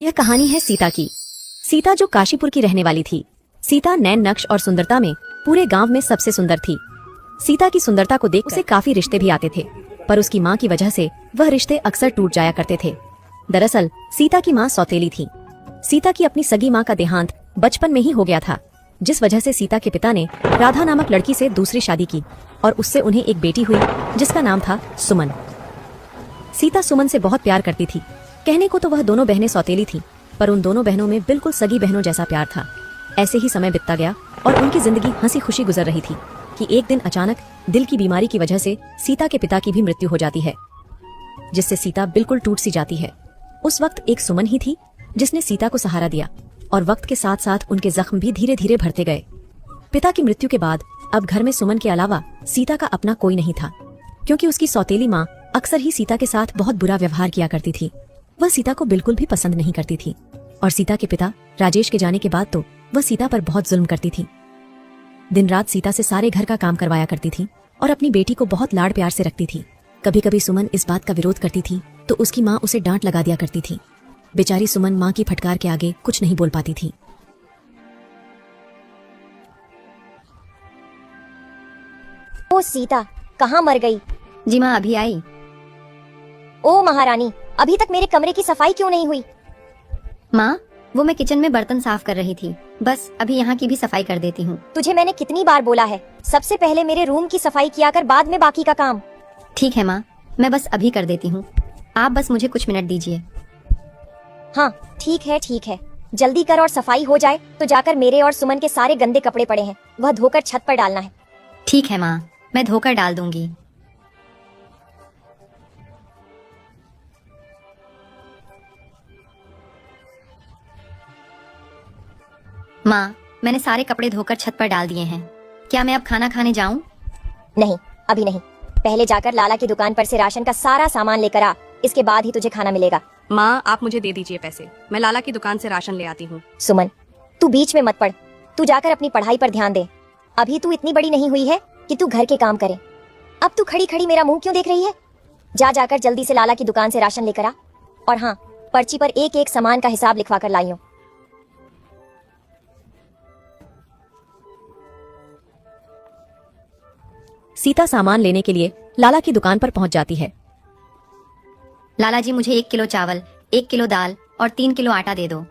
यह कहानी है सीता की। सीता जो काशीपुर की रहने वाली थी। सीता नैन नक्श और सुंदरता में पूरे गांव में सबसे सुंदर थी। सीता की सुंदरता को देख उसे काफी रिश्ते भी आते थे, पर उसकी माँ की वजह से वह रिश्ते अक्सर टूट जाया करते थे। दरअसल सीता की माँ सौतेली थी। सीता की अपनी सगी माँ का देहांत बचपन में ही हो गया था, जिस वजह से सीता के पिता ने राधा नामक लड़की से दूसरी शादी की और उससे उन्हें एक बेटी हुई जिसका नाम था सुमन। सीता सुमन से बहुत प्यार करती थी। कहने को तो वह दोनों बहनें सौतेली थीं, पर उन दोनों बहनों में बिल्कुल सगी बहनों जैसा प्यार था। ऐसे ही समय बीतता गया और उनकी जिंदगी हंसी खुशी गुजर रही थी कि एक दिन अचानक दिल की बीमारी की वजह से सीता के पिता की भी मृत्यु हो जाती है, जिससे सीता बिल्कुल टूट सी जाती है। उस वक्त एक सुमन ही थी जिसने सीता को सहारा दिया और वक्त के साथ साथ उनके जख्म भी धीरे धीरे भरते गए। पिता की मृत्यु के बाद अब घर में सुमन के अलावा सीता का अपना कोई नहीं था, क्योंकि उसकी सौतेली माँ अक्सर ही सीता के साथ बहुत बुरा व्यवहार किया करती थी। वह सीता को बिल्कुल भी पसंद नहीं करती थी और सीता के पिता राजेश के जाने के बाद तो वह सीता पर बहुत जुल्म करती थी। दिन रात सीता से सारे घर का काम करवाया करती थी और अपनी बेटी को बहुत लाड़ प्यार से रखती थी। कभी कभी सुमन इस बात का विरोध करती थी तो उसकी माँ उसे डांट लगा दिया करती थी। बेचारी सुमन माँ की फटकार के आगे कुछ नहीं बोल पाती थी। ओ सीता, कहाँ मर गई? जी माँ, अभी आई। ओ महारानी, अभी तक मेरे कमरे की सफाई क्यों नहीं हुई? माँ, वो मैं किचन में बर्तन साफ कर रही थी, बस अभी यहाँ की भी सफाई कर देती हूँ। तुझे मैंने कितनी बार बोला है, सबसे पहले मेरे रूम की सफाई किया कर, बाद में बाकी का काम। ठीक है माँ, मैं बस अभी कर देती हूँ, आप बस मुझे कुछ मिनट दीजिए। हाँ ठीक है, जल्दी कर और सफाई हो जाए तो जाकर मेरे और सुमन के सारे गंदे कपड़े पड़े हैं, वह धोकर छत पर डालना है। ठीक है माँ, मैं धोकर डाल दूंगी। माँ, मैंने सारे कपड़े धोकर छत पर डाल दिए हैं, क्या मैं अब खाना खाने जाऊँ? नहीं, अभी नहीं, पहले जाकर लाला की दुकान पर से राशन का सारा सामान लेकर आ, इसके बाद ही तुझे खाना मिलेगा। माँ, आप मुझे दे दीजिए पैसे, मैं लाला की दुकान से राशन ले आती हूँ। सुमन, तू बीच में मत पड़, तू जाकर अपनी पढ़ाई पर ध्यान दे। अभी तू इतनी बड़ी नहीं हुई है कि तू घर के काम करे। अब तू खड़ी खड़ी मेरा मुंह क्यों देख रही है? जाकर जल्दी से लाला की दुकान से राशन लेकर आ, और हाँ, पर्ची पर एक एक सामान का हिसाब लिखवा कर लाई हूँ। सीता सामान लेने के लिए लाला की दुकान पर पहुंच जाती है। लाला जी, मुझे 1 किलो चावल, 1 किलो दाल और 3 किलो आटा दे दो।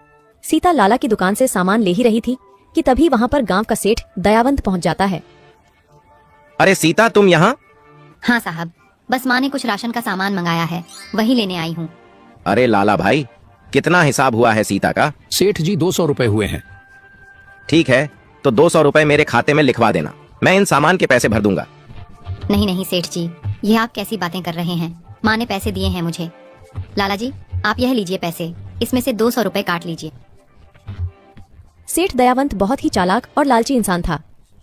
सीता लाला की दुकान से सामान ले ही रही थी कि तभी वहाँ पर गांव का सेठ दयावंत पहुंच जाता है। अरे सीता, तुम यहाँ? हाँ साहब, बस माँ ने कुछ राशन का सामान मंगाया है, वही लेने आई हूँ। अरे लाला भाई, कितना हिसाब हुआ है सीता का? सेठ जी 200 रुपए हुए हैं। ठीक है, तो 200 रुपए मेरे खाते में लिखवा देना, मैं इन सामान के पैसे भर दूंगा। नहीं सेठ जी, ये आप कैसी बातें कर रहे हैं? माँ ने पैसे दिए हैं मुझे। लाला जी, आप यह लीजिए पैसे, इसमें से 200 रुपए काट लीजिए। सेठ दयावंत बहुत ही चालाक और लालची इंसान था।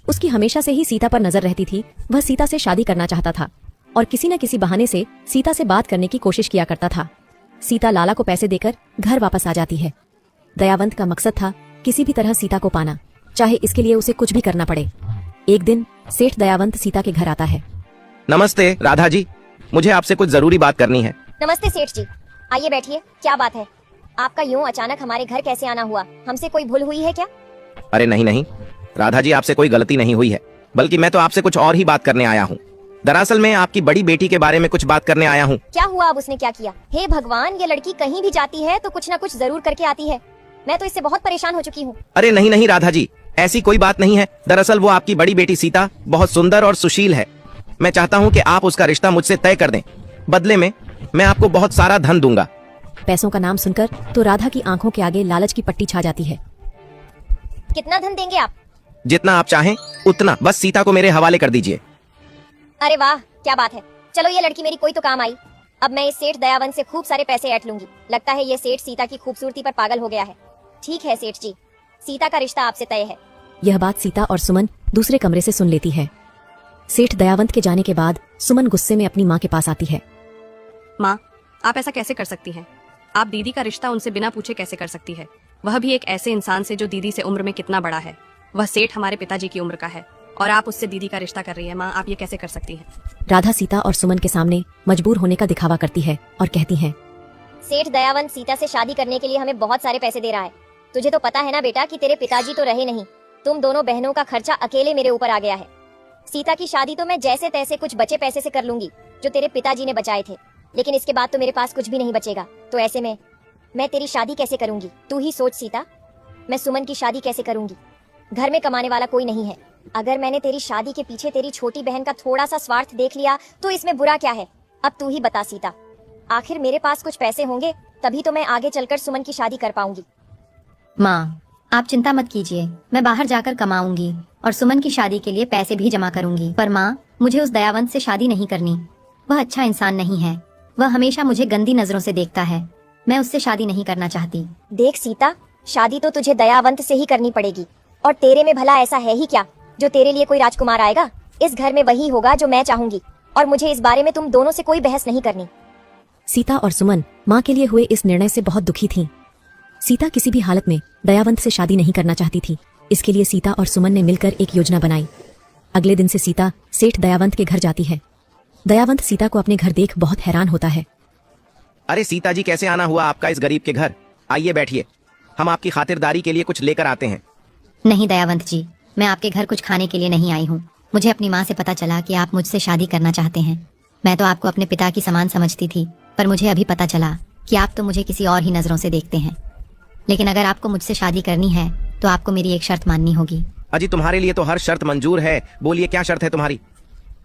उसकी हमेशा से ही सीता पर नजर रहती थी। वह सीता से शादी करना चाहता था और किसी न किसी बहाने से सीता से बात करने की कोशिश किया करता था। सीता लाला को पैसे देकर घर वापस आ जाती है। दयावंत का मकसद था किसी भी तरह सीता को पाना, चाहे इसके लिए उसे कुछ भी करना पड़े। एक दिन सेठ दयावंत सीता के घर आता है। नमस्ते राधा जी, मुझे आपसे कुछ जरूरी बात करनी है। नमस्ते सेठ जी, आइए बैठिए, क्या बात है? आपका यूं अचानक हमारे घर कैसे आना हुआ? हमसे कोई भूल हुई है क्या? अरे नहीं राधा जी, आपसे कोई गलती नहीं हुई है, बल्कि मैं तो आपसे कुछ और ही बात करने आया हूँ। दरअसल मैं आपकी बड़ी बेटी के बारे में कुछ बात करने आया हूँ। क्या हुआ? अब उसने क्या किया? हे भगवान, ये लड़की कहीं भी जाती है तो कुछ न कुछ जरूर करके आती है। मैं तो इससे बहुत परेशान हो चुकी हूँ। अरे नहीं राधा जी, ऐसी कोई बात नहीं है। दरअसल वो आपकी बड़ी बेटी सीता बहुत सुंदर और सुशील है। मैं चाहता हूँ कि आप उसका रिश्ता मुझसे तय कर दें, बदले में मैं आपको बहुत सारा धन दूंगा। पैसों का नाम सुनकर तो राधा की आंखों के आगे लालच की पट्टी छा जाती है। कितना धन देंगे आप? जितना आप चाहें उतना, बस सीता को मेरे हवाले कर दीजिए। अरे वाह, क्या बात है। चलो, ये लड़की मेरी कोई तो काम आई। अब मैं इस सेठ दयावंत से खूब सारे पैसे ऐंठ लूंगी। लगता है ये सेठ सीता की खूबसूरती पर पागल हो गया है। ठीक है सेठ जी, सीता का रिश्ता आपसे तय है। यह बात सीता और सुमन दूसरे कमरे से सुन लेती है। सेठ दयावंत के जाने के बाद सुमन गुस्से में अपनी माँ के पास आती है। माँ, आप ऐसा कैसे कर सकती हैं? आप दीदी का रिश्ता उनसे बिना पूछे कैसे कर सकती है? वह भी एक ऐसे इंसान से जो दीदी से उम्र में कितना बड़ा है। वह सेठ हमारे पिताजी की उम्र का है और आप उससे दीदी का रिश्ता कर रही है। माँ, आप ये कैसे कर सकती हैं? राधा सीता और सुमन के सामने मजबूर होने का दिखावा करती है और कहती है, सेठ दयावंत सीता से शादी करने के लिए हमें बहुत सारे पैसे दे रहा है। तुझे तो पता है ना बेटा कि तेरे पिताजी तो रहे नहीं, तुम दोनों बहनों का खर्चा अकेले मेरे ऊपर आ गया है। सीता की शादी तो मैं जैसे तैसे कुछ बचे पैसे से कर लूंगी जो तेरे पिताजी ने बचाए थे, लेकिन इसके बाद तो मेरे पास कुछ भी नहीं बचेगा। तो ऐसे में मैं तेरी शादी कैसे करूंगी? तू ही सोच सीता, मैं सुमन की शादी कैसे करूंगी? घर में कमाने वाला कोई नहीं है। अगर मैंने तेरी शादी के पीछे तेरी छोटी बहन का थोड़ा सा स्वार्थ देख लिया तो इसमें बुरा क्या है? अब तू ही बता सीता, आखिर मेरे पास कुछ पैसे होंगे तभी तो मैं आगे चलकर सुमन की शादी कर पाऊंगी। माँ, आप चिंता मत कीजिए, मैं बाहर जाकर कमाऊंगी और सुमन की शादी के लिए पैसे भी जमा करूंगी। पर माँ, मुझे उस दयावंत से शादी नहीं करनी। वह अच्छा इंसान नहीं है, वह हमेशा मुझे गंदी नजरों से देखता है। मैं उससे शादी नहीं करना चाहती। देख सीता, शादी तो तुझे दयावंत से ही करनी पड़ेगी, और तेरे में भला ऐसा है ही क्या जो तेरे लिए कोई राजकुमार आएगा? इस घर में वही होगा जो मैं चाहूंगी, और मुझे इस बारे में तुम दोनों से कोई बहस नहीं करनी। सीता और सुमन माँ के लिए हुए इस निर्णय से बहुत दुखी थीं। सीता किसी भी हालत में दयावंत से शादी नहीं करना चाहती थी। इसके लिए सीता और सुमन ने मिलकर एक योजना बनाई। अगले दिन से सीता सेठ दयावंत के घर जाती है। दयावंत सीता को अपने घर देख बहुत हैरान होता है। अरे सीता जी, कैसे आना हुआ आपका इस गरीब के घर? आइए बैठिए, हम आपकी खातिरदारी के लिए कुछ लेकर आते हैं। नहीं दयावंत जी, मैं आपके घर कुछ खाने के लिए नहीं आई हूँ। मुझे अपनी माँ से पता चला कि आप मुझसे शादी करना चाहते हैं। मैं तो आपको अपने पिता की समान समझती थी, पर मुझे अभी पता चला कि आप तो मुझे किसी और ही नजरों से देखते हैं। लेकिन अगर आपको मुझसे शादी करनी है तो आपको मेरी एक शर्त माननी होगी। अजी, तुम्हारे लिए तो हर शर्त मंजूर है, बोलिए क्या शर्त है तुम्हारी?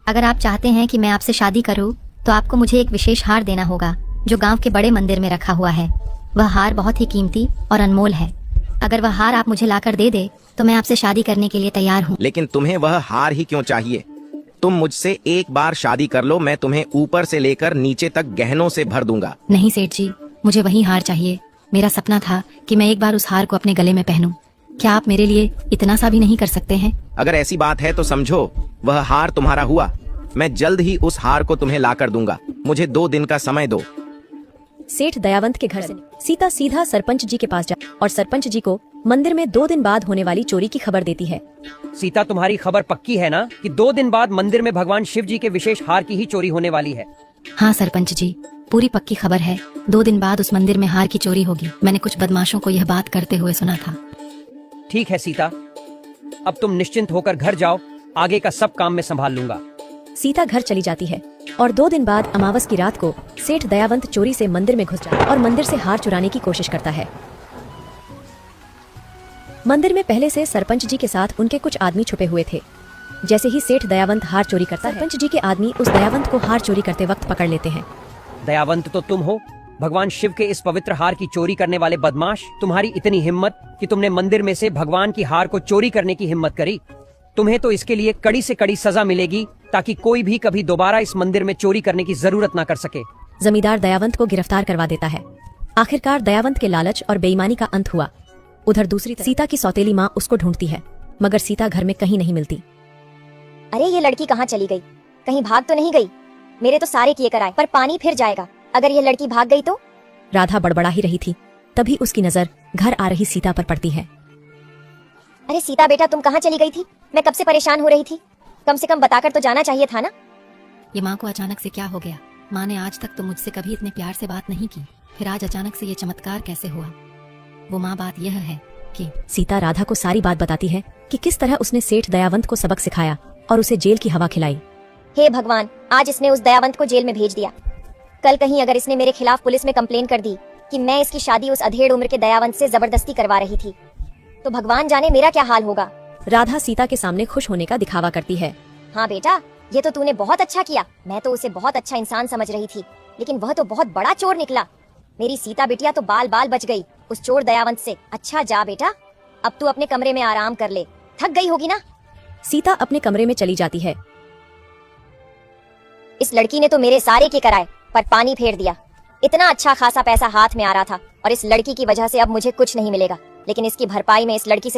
अगर आप चाहते हैं कि मैं आपसे शादी करूं तो आपको मुझे एक विशेष हार देना होगा जो गांव के बड़े मंदिर में रखा हुआ है। वह हार बहुत ही कीमती और अनमोल है। अगर वह हार आप मुझे लाकर दे दे तो मैं आपसे शादी करने के लिए तैयार हूँ। लेकिन तुम्हें वह हार ही क्यों चाहिए? तुम मुझसे एक बार शादी कर लो, मैं तुम्हें ऊपर से लेकर नीचे तक गहनों से भर दूंगा। नहीं सेठ जी, मुझे वही हार चाहिए। मेरा सपना था कि मैं एक बार उस हार को अपने गले में पहनूं। क्या आप मेरे लिए इतना सा भी नहीं कर सकते हैं? अगर ऐसी बात है तो समझो वह हार तुम्हारा हुआ। मैं जल्द ही उस हार को तुम्हें ला कर दूंगा, मुझे 2 दिन का समय दो। सेठ दयावंत के घर से सीता सीधा सरपंच जी के पास जा और सरपंच जी को मंदिर में 2 दिन बाद होने वाली चोरी की खबर देती है। सीता, तुम्हारी खबर पक्की है ना कि 2 दिन बाद मंदिर में भगवान शिव जी के विशेष हार की ही चोरी होने वाली है? हाँ सरपंच जी, पूरी पक्की खबर है। 2 दिन बाद उस मंदिर में हार की चोरी होगी। मैंने कुछ बदमाशों को यह बात करते हुए सुना था। ठीक है सीता, अब तुम निश्चिंत होकर घर जाओ, आगे का सब काम मैं संभाल लूंगा। सीता घर चली जाती है और 2 दिन बाद अमावस की रात को सेठ दयावंत चोरी से मंदिर में घुस जाता और मंदिर से हार चुराने की कोशिश करता है। मंदिर में पहले से सरपंच जी के साथ उनके कुछ आदमी छुपे हुए थे। जैसे ही सेठ दयावंत हार चोरी करता है, सरपंच जी के आदमी उस दयावंत को हार चोरी करते वक्त पकड़ लेते हैं। दयावंत तो तुम हो, भगवान शिव के इस पवित्र हार की चोरी करने वाले बदमाश। तुम्हारी इतनी हिम्मत कि तुमने मंदिर में से भगवान की हार को चोरी करने की हिम्मत करी। तुम्हें तो इसके लिए कड़ी से कड़ी सजा मिलेगी, ताकि कोई भी कभी दोबारा इस मंदिर में चोरी करने की जरूरत ना कर सके। जमींदार दयावंत को गिरफ्तार करवा देता है। आखिरकार दयावंत के लालच और बेईमानी का अंत हुआ। उधर दूसरी तरफ सीता की सौतेली माँ उसको ढूंढती है, मगर सीता घर में कहीं नहीं मिलती। अरे ये लड़की कहाँ चली गई? कहीं भाग तो नहीं गई? मेरे तो सारे किए कराए पर पानी फिर जाएगा। अगर ये लड़की भाग गई तो? राधा बड़बड़ा ही रही थी, तभी उसकी नजर घर आ रही सीता पर पड़ती है। अरे सीता बेटा, तुम कहाँ चली गई थी? मैं कब से परेशान हो रही थी, कम से कम बताकर तो जाना चाहिए था ना। ये माँ को अचानक से क्या हो गया? माँ ने आज तक तो मुझसे कभी इतने प्यार से बात नहीं की, फिर आज अचानक से ये चमत्कार कैसे हुआ? वो माँ, बात यह है कि सीता राधा को सारी बात बताती है कि किस तरह उसने सेठ दयावंत को सबक सिखाया और उसे जेल की हवा खिलाई। हे भगवान, आज इसने उस दयावंत को जेल में भेज दिया। कल कहीं अगर इसने मेरे खिलाफ पुलिस में कंप्लेन कर दी कि मैं इसकी शादी उस अधेड़ उम्र के दयावंत से जबरदस्ती करवा रही थी, तो भगवान जाने मेरा क्या हाल होगा। राधा सीता के सामने खुश होने का दिखावा करती है। हाँ बेटा, ये तो तूने बहुत अच्छा किया। मैं तो उसे बहुत अच्छा इंसान समझ रही थी, लेकिन वह तो बहुत बड़ा चोर निकला। मेरी सीता बिटिया तो बाल बाल बच गई उस चोर दयावंत से। अच्छा जा बेटा, अब तू अपने कमरे में आराम कर ले, थक गई होगी ना। सीता अपने कमरे में चली जाती है। इस लड़की ने तो मेरे सारे के कराए पर पानी फेर दिया। इतना अच्छा खासा पैसा हाथ में आ रहा था और इस लड़की की वजह से अब मुझे कुछ नहीं मिलेगा, लेकिन इसकी भरपाई में इस लड़की से